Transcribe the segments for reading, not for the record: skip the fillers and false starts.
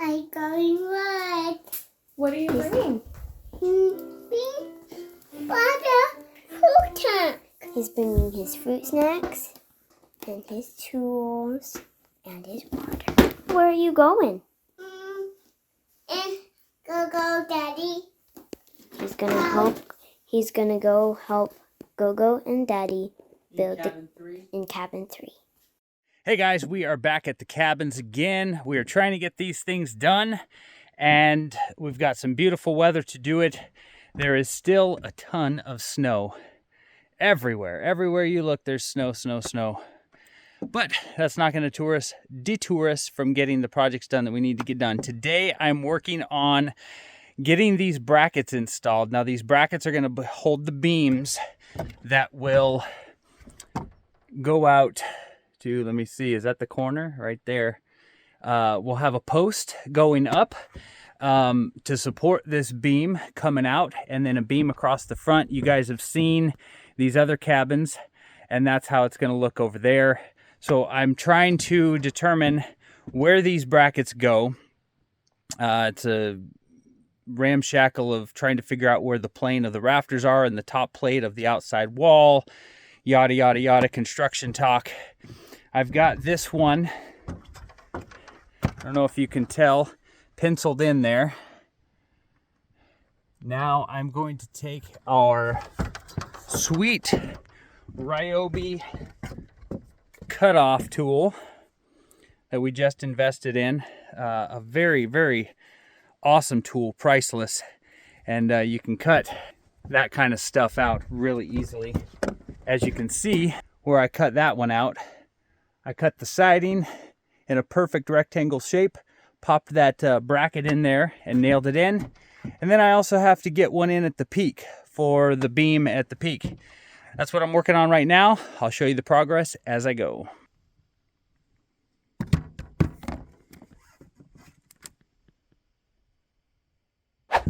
I'm going what? What are you bringing? Water, fruit snack. He's bringing his fruit snacks and his tools and his water. Where are you going? And go, Daddy. He's gonna go help Go and Daddy build in cabin 3. Hey guys, we are back at the cabins again. We are trying to get these things done, and we've got some beautiful weather to do it. There is still a ton of snow everywhere. Everywhere you look, there's snow. But that's not going to detour us from getting the projects done that we need to get done. Today, I'm working on getting these brackets installed. Now, these brackets are going to hold the beams that will go out to, let me see, is that the corner right there? We'll have a post going up to support this beam coming out, and then a beam across the front. You guys have seen these other cabins, and that's how it's going to look over there. So I'm trying to determine where these brackets go. It's a ramshackle of trying to figure out where the plane of the rafters are and the top plate of the outside wall, yada yada yada, construction talk. I've got this one, I don't know if you can tell, penciled in there. Now I'm going to take our sweet Ryobi cutoff tool that we just invested in. A very, very awesome tool, priceless. And you can cut that kind of stuff out really easily. As you can see where I cut that one out, I cut the siding in a perfect rectangle shape, popped that bracket in there and nailed it in. And then I also have to get one in at the peak for the beam at the peak. That's what I'm working on right now. I'll show you the progress as I go.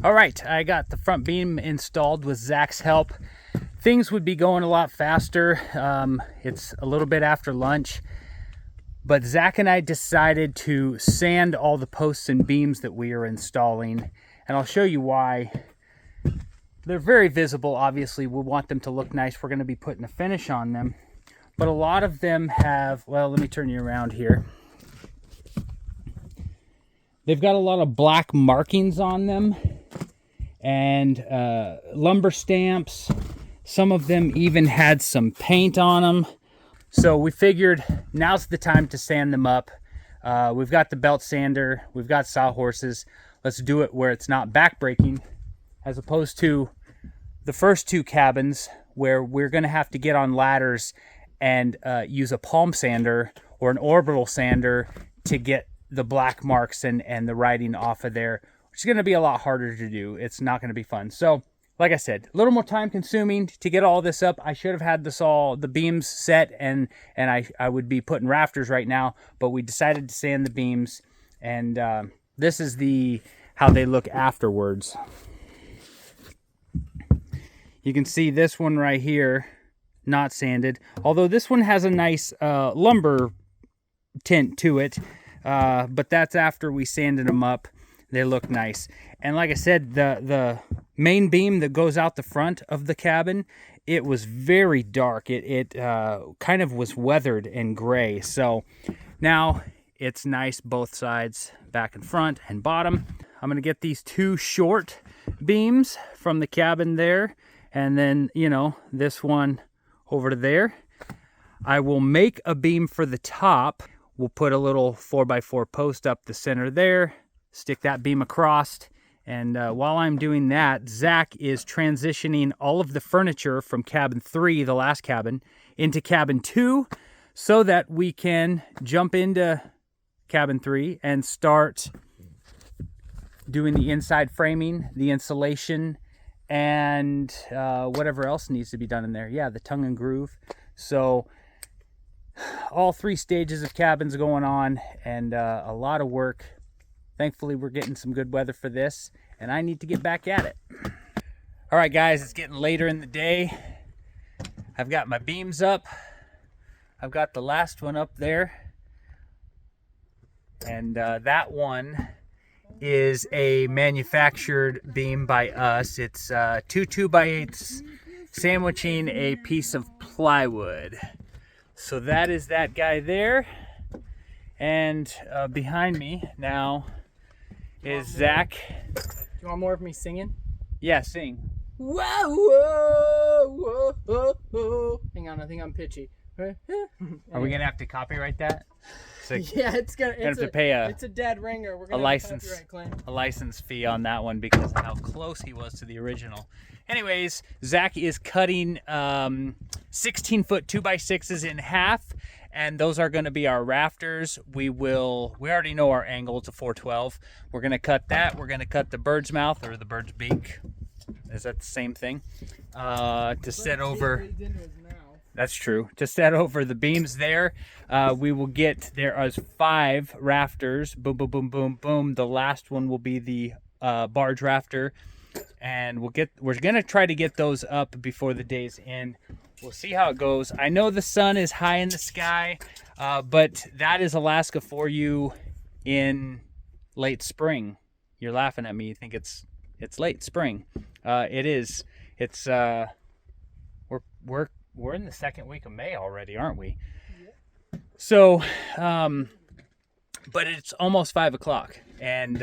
All right, I got the front beam installed with Zach's help. Things would be going a lot faster. It's a little bit after lunch, but Zach and I decided to sand all the posts and beams that we are installing, and I'll show you why. They're very visible, obviously. We want them to look nice. We're going to be putting a finish on them, but a lot of them have, well, let me turn you around here. They've got a lot of black markings on them and lumber stamps. Some of them even had some paint on them. So we figured now's the time to sand them up. We've got the belt sander, we've got sawhorses. Let's do it where it's not backbreaking, as opposed to the first 2 cabins where we're gonna have to get on ladders and use a palm sander or an orbital sander to get the black marks and the writing off of there, which is gonna be a lot harder to do. It's not gonna be fun. So, like I said, a little more time consuming to get all this up. I should have had the beams set and I would be putting rafters right now, but we decided to sand the beams, and this is how they look afterwards. You can see this one right here, not sanded, although this one has a nice lumber tint to it, but that's after we sanded them up. They look nice. And like I said, the main beam that goes out the front of the cabin, it was very dark. It kind of was weathered and gray. So now it's nice both sides, back and front and bottom. I'm going to get these 2 short beams from the cabin there, and then, you know, this one over to there. I will make a beam for the top. We'll put a little 4x4 post up the center there, stick that beam across, and while I'm doing that, Zach is transitioning all of the furniture from cabin 3, the last cabin, into cabin 2, so that we can jump into cabin 3 and start doing the inside framing, the insulation, and whatever else needs to be done in there. Yeah, the tongue and groove. So all 3 stages of cabins going on, and a lot of work. Thankfully, we're getting some good weather for this, and I need to get back at it. All right, guys, it's getting later in the day. I've got my beams up. I've got the last one up there. And that one is a manufactured beam by us. It's 2 2x8s sandwiching a piece of plywood. So that is that guy there. And behind me now is Zach. Do you want more of me singing? Yeah, sing. Whoa, whoa, whoa, whoa, whoa. Hang on, I think I'm pitchy. Are we gonna have to copyright that? Yeah, it's gonna have to pay it's a dead ringer. We're gonna a license have a copyright claim. a license fee on that one because of how close he was to the original. Anyways, Zach is cutting 16-foot 2x6s in half, and those are going to be our rafters. We already know our angle. It's a 412. We're going to cut that. We're going to cut the bird's mouth or the bird's beak. Is that the same thing? To set over. That's true. To set over the beams there, we will get, there are 5 rafters. Boom, boom, boom, boom, boom. The last one will be the barge rafter. And we're going to try to get those up before the day's end. We'll see how it goes. I know the sun is high in the sky, but that is Alaska for you in late spring. You're laughing at me. You think it's late spring. It is. It's we're in the second week of May already, aren't we? Yep. So, but it's almost 5 o'clock, and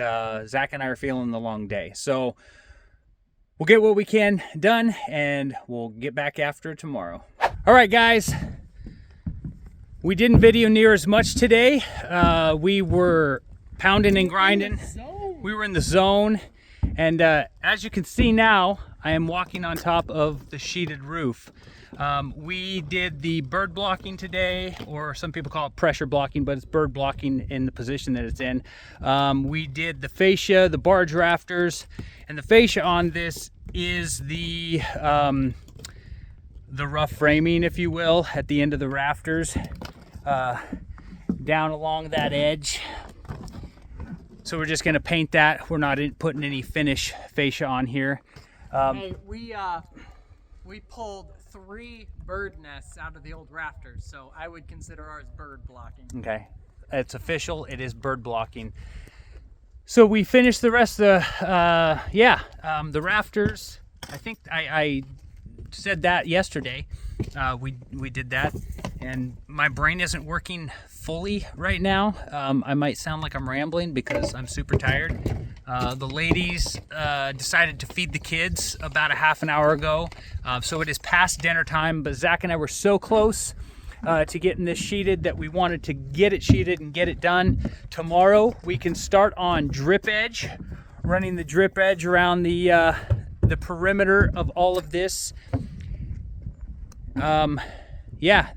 Zach and I are feeling the long day. So we'll get what we can done, and we'll get back after it tomorrow. All right, guys. We didn't video near as much today. We were pounding and grinding. We were in the zone. And as you can see now, I am walking on top of the sheeted roof. We did the bird blocking today, or some people call it pressure blocking, but it's bird blocking in the position that it's in. We did the fascia, the barge rafters, and the fascia on this is the rough framing, if you will, at the end of the rafters, down along that edge. So we're just gonna paint that. We're not putting any finish fascia on here. Hey, we pulled 3 bird nests out of the old rafters, so I would consider ours bird blocking. Okay, it's official. It is bird blocking. So we finished the rest of the the rafters. I think I said that yesterday. We did that, and my brain isn't working fully right now. I might sound like I'm rambling because I'm super tired. The ladies decided to feed the kids about a half an hour ago, so it is past dinner time, but Zach and I were so close to getting this sheeted that we wanted to get it sheeted and get it done. Tomorrow we can start on drip edge, running the drip edge around the perimeter of all of this.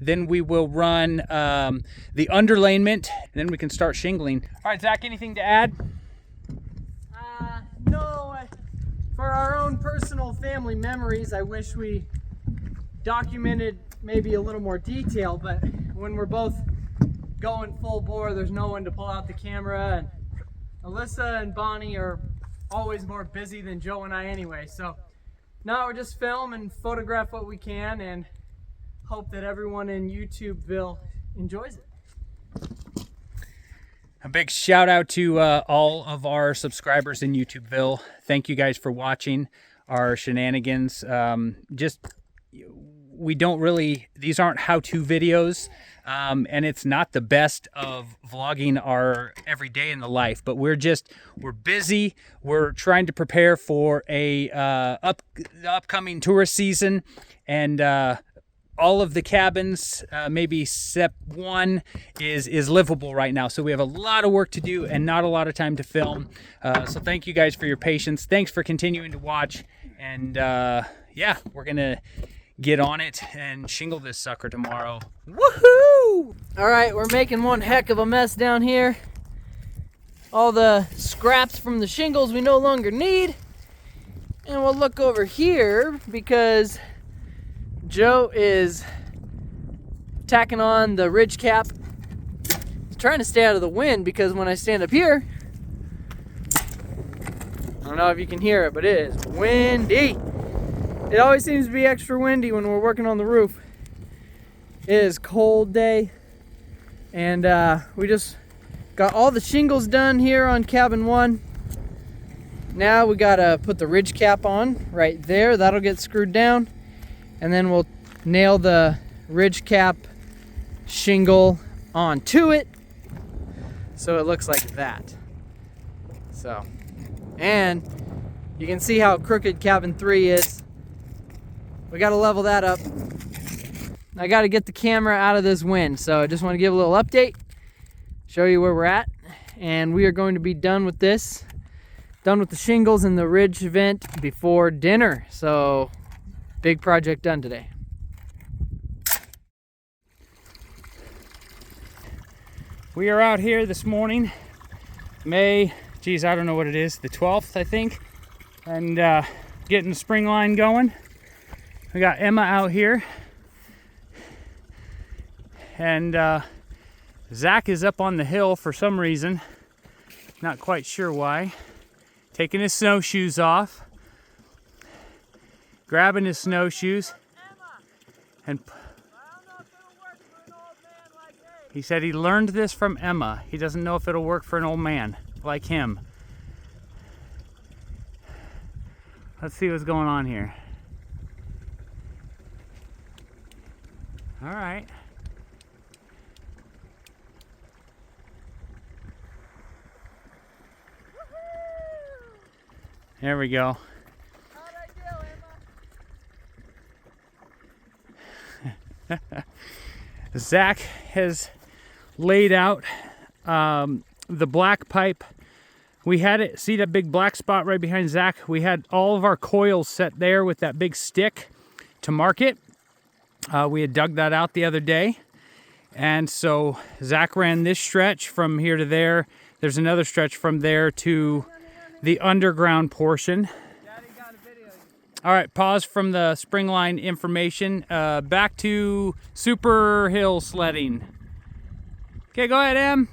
Then we will run the underlayment, and then we can start shingling. All right, Zach, anything to add? No, for our own personal family memories, I wish we documented maybe a little more detail, but when we're both going full bore, there's no one to pull out the camera, and Alyssa and Bonnie are always more busy than Joe and I anyway, so now we're just film and photograph what we can and hope that everyone in YouTubeville enjoys it. A big shout out to all of our subscribers in YouTubeville. Thank you guys for watching our shenanigans. We don't really, these aren't how-to videos, and it's not the best of vlogging our everyday in the life, but we're busy. We're trying to prepare for the upcoming tourist season, and all of the cabins, maybe step 1, is livable right now. So we have a lot of work to do and not a lot of time to film. So thank you guys for your patience. Thanks for continuing to watch. And we're gonna get on it and shingle this sucker tomorrow. Woohoo! All right, we're making one heck of a mess down here. All the scraps from the shingles we no longer need. And we'll look over here because Joe is tacking on the ridge cap. He's trying to stay out of the wind because when I stand up here, I don't know if you can hear it, but it is windy. It always seems to be extra windy when we're working on the roof. It is a cold day, and we just got all the shingles done here on cabin 1. Now we gotta put the ridge cap on right there. That'll get screwed down. And then we'll nail the ridge cap shingle onto it so it looks like that. So, and you can see how crooked cabin 3 is. We gotta level that up. I gotta get the camera out of this wind, so I just want to give a little update, show you where we're at, and we are going to be done with this, done with the shingles and the ridge vent before dinner. So, big project done today. We are out here this morning, May, geez, I don't know what it is, the 12th, I think, and getting the spring line going. We got Emma out here, and Zach is up on the hill for some reason, not quite sure why, taking his snowshoes off, grabbing his snowshoes, and he said he learned this from Emma. He doesn't know if it'll work for an old man like him. Let's see what's going on here. All right. There we go. How'd I do, Emma? Zach has laid out the black pipe. We had it, see that big black spot right behind Zach? We had all of our coils set there with that big stick to mark it. We had dug that out the other day. And so Zach ran this stretch from here to there. There's another stretch from there to the underground portion. Daddy got a video. All right, pause from the spring line information. Back to super hill sledding. Okay, go ahead, Em.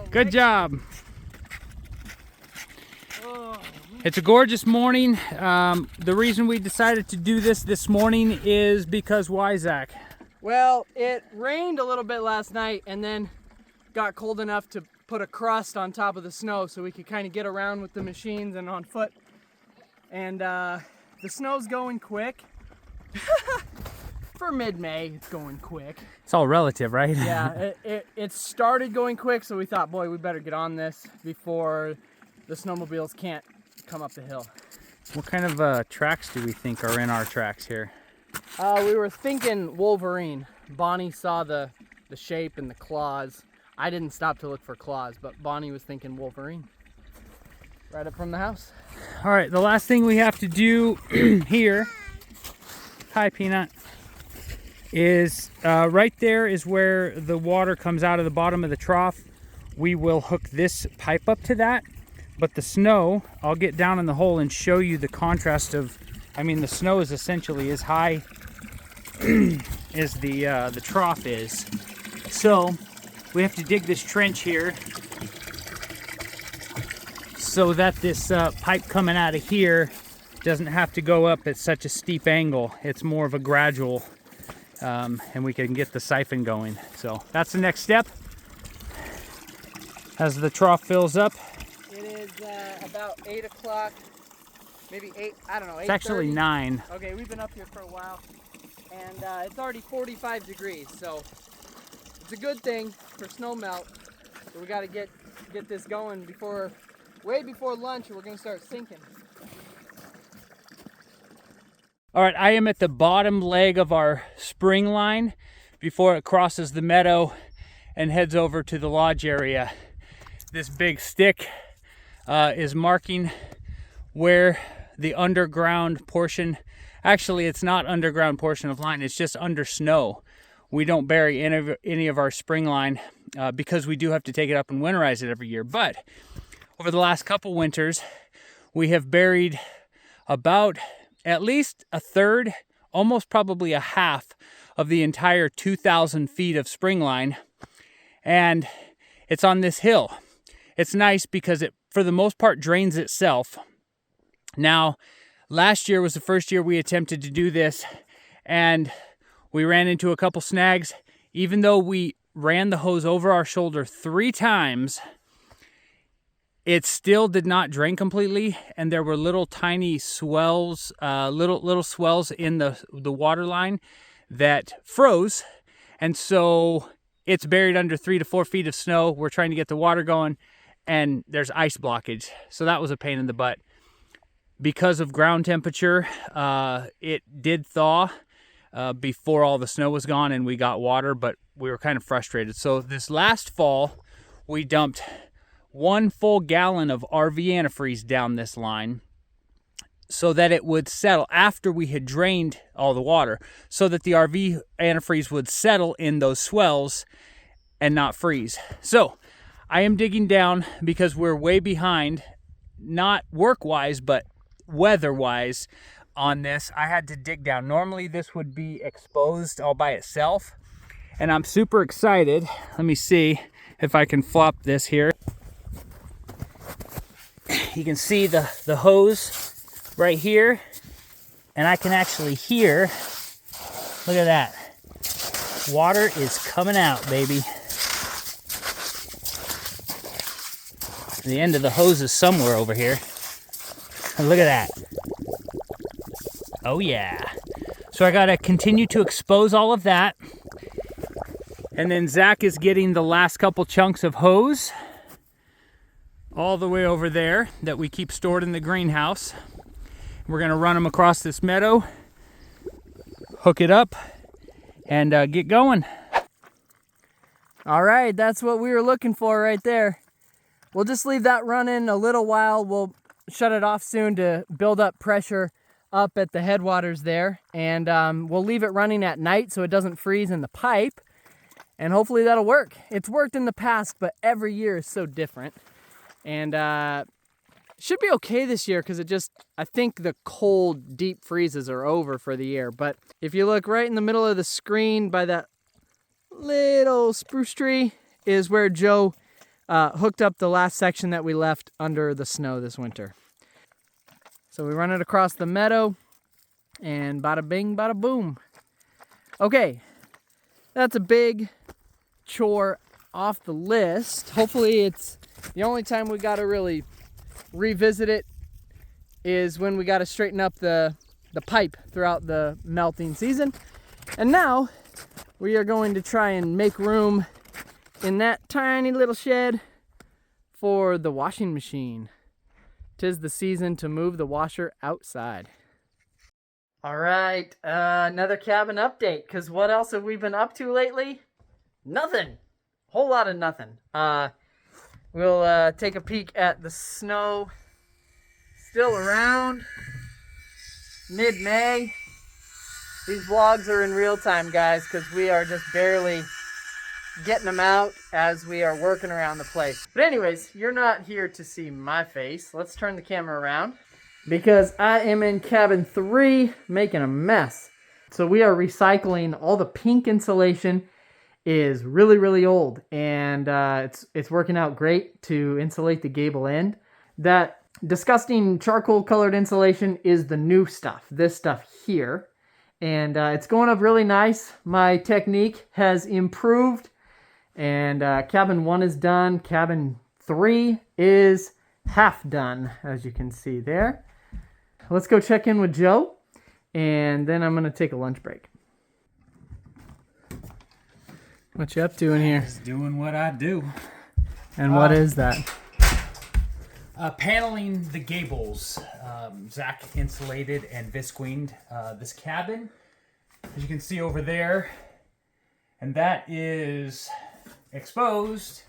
Good job. It's a gorgeous morning. The reason we decided to do this morning is because why, Zach? Well, it rained a little bit last night and then got cold enough to put a crust on top of the snow so we could kind of get around with the machines and on foot. And the snow's going quick. For mid-May, it's going quick. It's all relative, right? Yeah, it started going quick, so we thought, boy, we better get on this before the snowmobiles can't come up the hill. What kind of tracks do we think are in our tracks here? We were thinking Wolverine. Bonnie saw the shape and the claws. I didn't stop to look for claws, but Bonnie was thinking Wolverine. Right up from the house. All right, the last thing we have to do here, hi Peanut, is right there is where the water comes out of the bottom of the trough. We will hook this pipe up to that, but the snow, I'll get down in the hole and show you the contrast of, I mean, the snow is essentially as high as the trough is. So we have to dig this trench here so that this pipe coming out of here doesn't have to go up at such a steep angle. It's more of a gradual, and we can get the siphon going. So that's the next step as the trough fills up. It is about 8 o'clock, maybe 8, I don't know, 8:30. It's actually 9. Okay, we've been up here for a while, and it's already 45 degrees, so it's a good thing for snow melt. So we got to get this going before, way before lunch, or we're going to start sinking. All right, I am at the bottom leg of our spring line before it crosses the meadow and heads over to the lodge area. This big stick is marking where the underground portion, actually it's not underground portion of line, it's just under snow. We don't bury any of our spring line because we do have to take it up and winterize it every year. But over the last couple winters, we have buried about at least a third, almost probably a half of the entire 2,000 feet of spring line. And it's on this hill. It's nice because it, for the most part, drains itself. Now, last year was the first year we attempted to do this, and we ran into a couple snags. even though we ran the hose over our shoulder 3 times, it still did not drain completely, and there were little tiny swells, little swells in the water line that froze, and so it's buried under 3 to 4 feet of snow. We're trying to get the water going, and there's ice blockage, so that was a pain in the butt. Because of ground temperature, it did thaw before all the snow was gone, and we got water, but we were kind of frustrated. So this last fall, we dumped 1 full gallon of RV antifreeze down this line so that it would settle after we had drained all the water, so that the RV antifreeze would settle in those swells and not freeze. So I am digging down because we're way behind, not work-wise, but weather-wise on this. I had to dig down. Normally this would be exposed all by itself, and I'm super excited. Let me see if I can flop this here. You can see the hose right here, and I can actually hear, look at that, water is coming out, baby. The end of the hose is somewhere over here, and look at that. Oh yeah. So I gotta continue to expose all of that, and then Zach is getting the last couple chunks of hose all the way over there that we keep stored in the greenhouse. We're gonna run them across this meadow, hook it up, and get going. All right, that's what we were looking for right there. We'll just leave that running a little while. We'll shut it off soon to build up pressure up at the headwaters there, and we'll leave it running at night so it doesn't freeze in the pipe, and hopefully that'll work. It's worked in the past, but every year is so different. And should be okay this year because I think the cold, deep freezes are over for the year. But if you look right in the middle of the screen by that little spruce tree is where Joe hooked up the last section that we left under the snow this winter. So we run it across the meadow, and bada bing, bada boom. Okay, that's a big chore off the list. Hopefully it's the only time we gotta really revisit it is when we gotta straighten up the pipe throughout the melting season. And now we are going to try and make room in that tiny little shed for the washing machine. 'Tis the season to move the washer outside. All right, another cabin update, because what else have we been up to lately? Nothing. Whole lot of nothing. We'll take a peek at the snow. Still around. Mid-May. These vlogs are in real time, guys, because we are just barely getting them out as we are working around the place. But anyways, you're not here to see my face. Let's turn the camera around, because I am in cabin 3 making a mess. So we are recycling all the pink insulation. Is really, really old, and it's working out great to insulate the gable end. That disgusting charcoal colored insulation is the new stuff, this stuff here, and it's going up really nice. My technique has improved, and cabin 1 is done. Cabin 3 is half done, as you can see there. Let's go check in with Joe, and then I'm gonna take a lunch break. What you up to in here? Just doing what I do. And what is that? Paneling the gables. Zach insulated and visqueened this cabin, as you can see over there. And that is exposed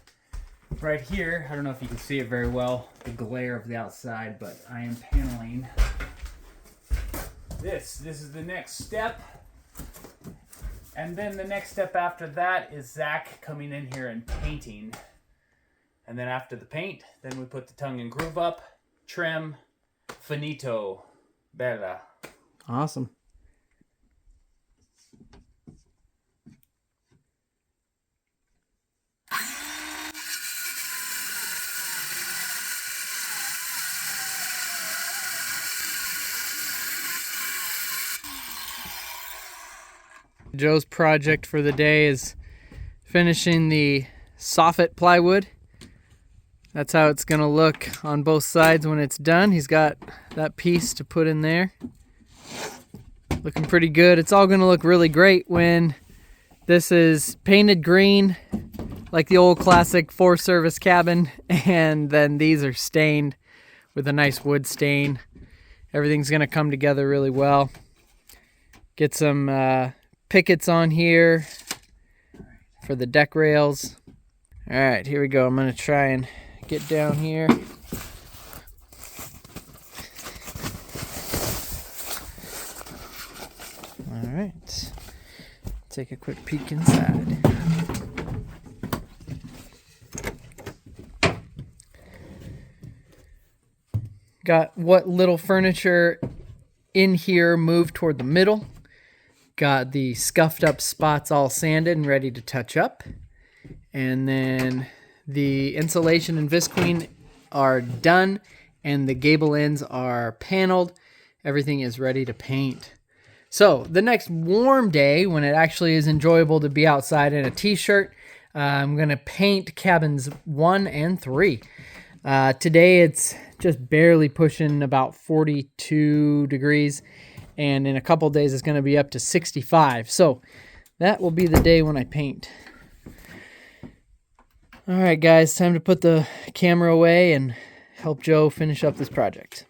right here. I don't know if you can see it very well, the glare of the outside, but I am paneling this. This is the next step. And then the next step after that is Zach coming in here and painting. And then after the paint, then we put the tongue and groove up, trim, finito, bella. Awesome. Joe's project for the day is finishing the soffit plywood. That's how it's gonna look on both sides when it's done. He's got that piece to put in there. Looking pretty good. It's all gonna look really great when this is painted green, like the old classic 4-service cabin, and then these are stained with a nice wood stain. Everything's gonna come together really well. Get some pickets on here for the deck rails. All right, here we go. I'm gonna try and get down here. All right, take a quick peek inside. Got what little furniture in here moved toward the middle. Got the scuffed up spots all sanded and ready to touch up. And then the insulation and visqueen are done and the gable ends are paneled. Everything is ready to paint. So the next warm day, when it actually is enjoyable to be outside in a t-shirt, I'm gonna paint cabins 1 and 3. Today it's just barely pushing about 42 degrees, and in a couple days it's gonna be up to 65. So that will be the day when I paint. All right, guys, time to put the camera away and help Joe finish up this project.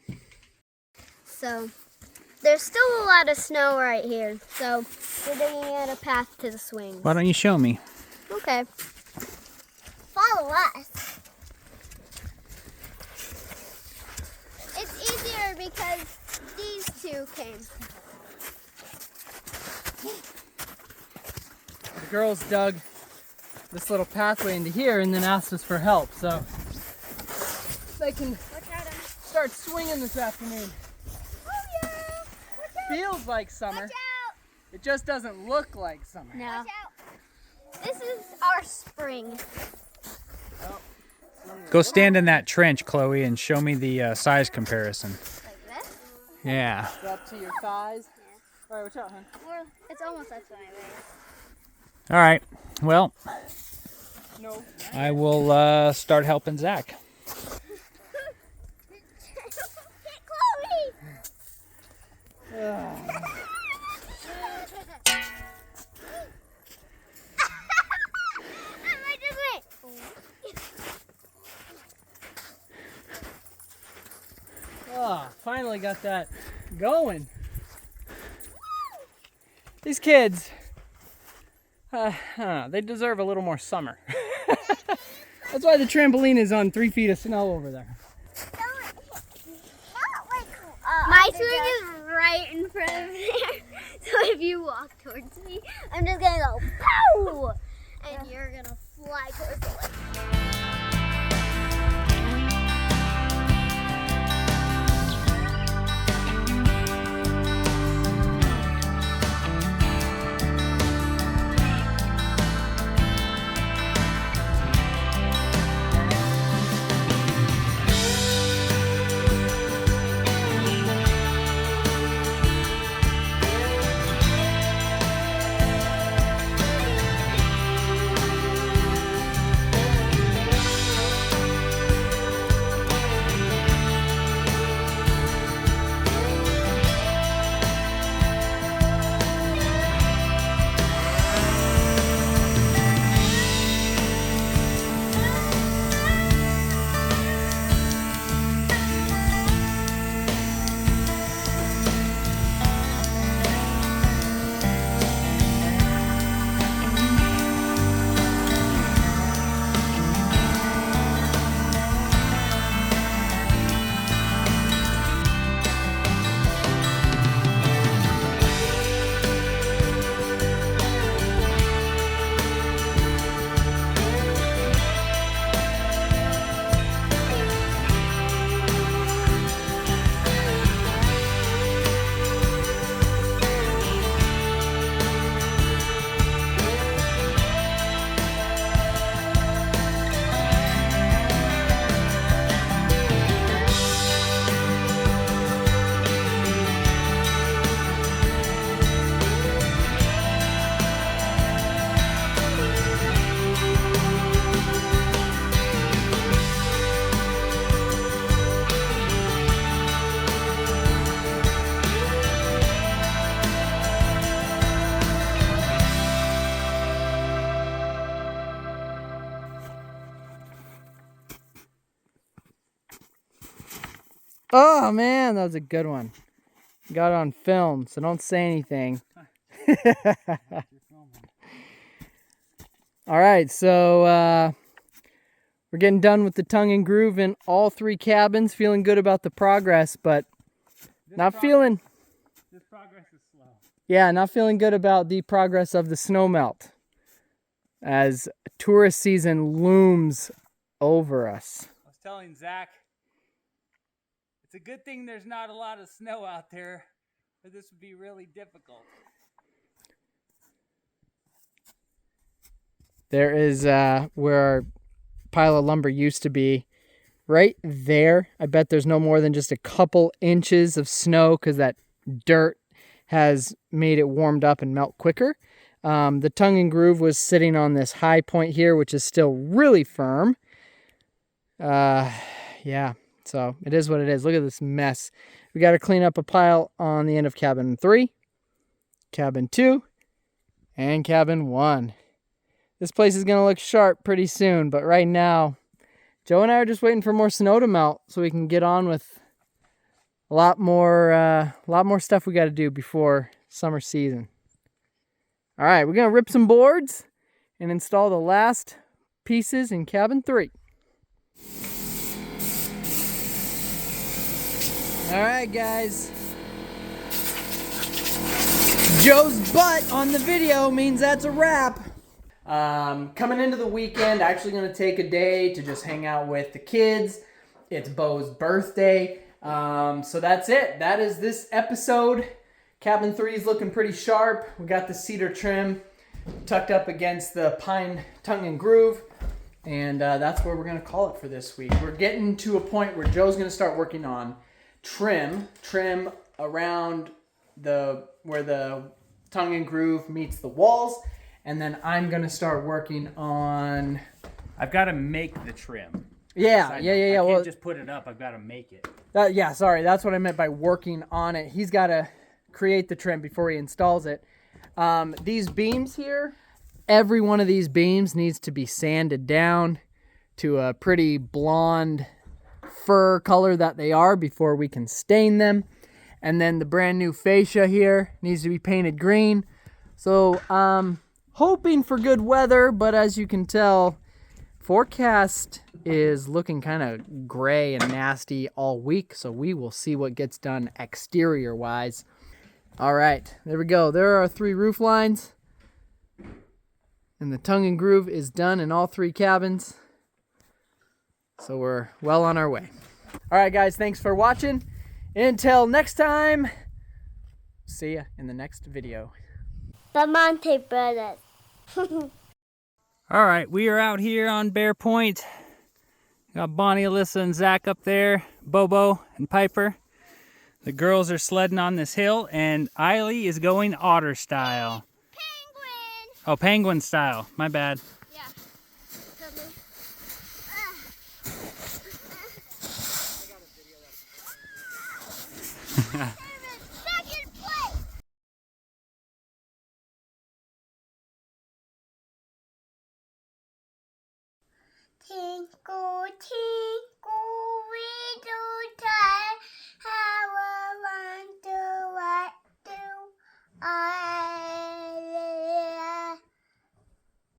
So, there's still a lot of snow right here, so we're digging out a path to the swings. Why don't you show me? Okay. Follow us. It's easier because these two came. The girls dug this little pathway into here and then asked us for help, so they can start swinging this afternoon. Oh yeah! Watch out! Feels like summer. Watch out! It just doesn't look like summer. No. Watch out! This is our spring. Go stand in that trench, Chloe, and show me the size comparison. Like this? Yeah. Is that up to your thighs? Yeah. All right, watch out, hon. Or it's almost up to my waist. All right. Well, No. I will start helping Zach. Get Chloe! Finally got that going. These kids, they deserve a little more summer. That's why the trampoline is on 3 feet of snow over there. My swing is right in front of there. So if you walk towards me, I'm just gonna go pow! And you're gonna fly towards the lake. Oh man, that was a good one. Got it on film, so don't say anything. All right, so we're getting done with the tongue and groove in all 3 cabins. Feeling good about the progress, but not feeling. This progress is slow. Yeah, not feeling good about the progress of the snow melt as tourist season looms over us. I was telling Zach, it's a good thing there's not a lot of snow out there, or this would be really difficult. There is where our pile of lumber used to be. Right there, I bet there's no more than just a couple inches of snow because that dirt has made it warmed up and melt quicker. The tongue and groove was sitting on this high point here, which is still really firm. Yeah, so it is what it is. Look at this mess. We got to clean up a pile on the end of cabin 3, cabin 2, and cabin 1. This place is going to look sharp pretty soon, but right now, Joe and I are just waiting for more snow to melt so we can get on with a lot more stuff we got to do before summer season. All right, we're going to rip some boards and install the last pieces in cabin 3. All right, guys. Joe's butt on the video means that's a wrap. Coming into the weekend, actually going to take a day to just hang out with the kids. It's Bo's birthday. So that's it. That is this episode. Cabin 3 is looking pretty sharp. We got the cedar trim tucked up against the pine tongue and groove. And that's where we're going to call it for this week. We're getting to a point where Joe's going to start working on trim around where the tongue and groove meets the walls. And then I'm going to start working on... I've got to make the trim. Yeah. I Well, can't just put it up. I've got to make it. Sorry. That's what I meant by working on it. He's got to create the trim before he installs it. These beams here, every one of these beams needs to be sanded down to a pretty blonde fur color that they are before we can stain them. And then the brand new fascia here needs to be painted green. So, hoping for good weather, but as you can tell, forecast is looking kind of gray and nasty all week, so we will see what gets done exterior wise. All right, there we go. There are 3 roof lines, and the tongue and groove is done in all 3 cabins, so we're well on our way. All right, guys, thanks for watching. Until next time, see ya in the next video. Bramante Brothers. All right, we are out here on Bear Point. Got Bonnie, Alyssa, and Zach up there, Bobo and Piper. The girls are sledding on this hill, and Eiley is going otter style. Penguin. Oh, penguin style. My bad. Yeah.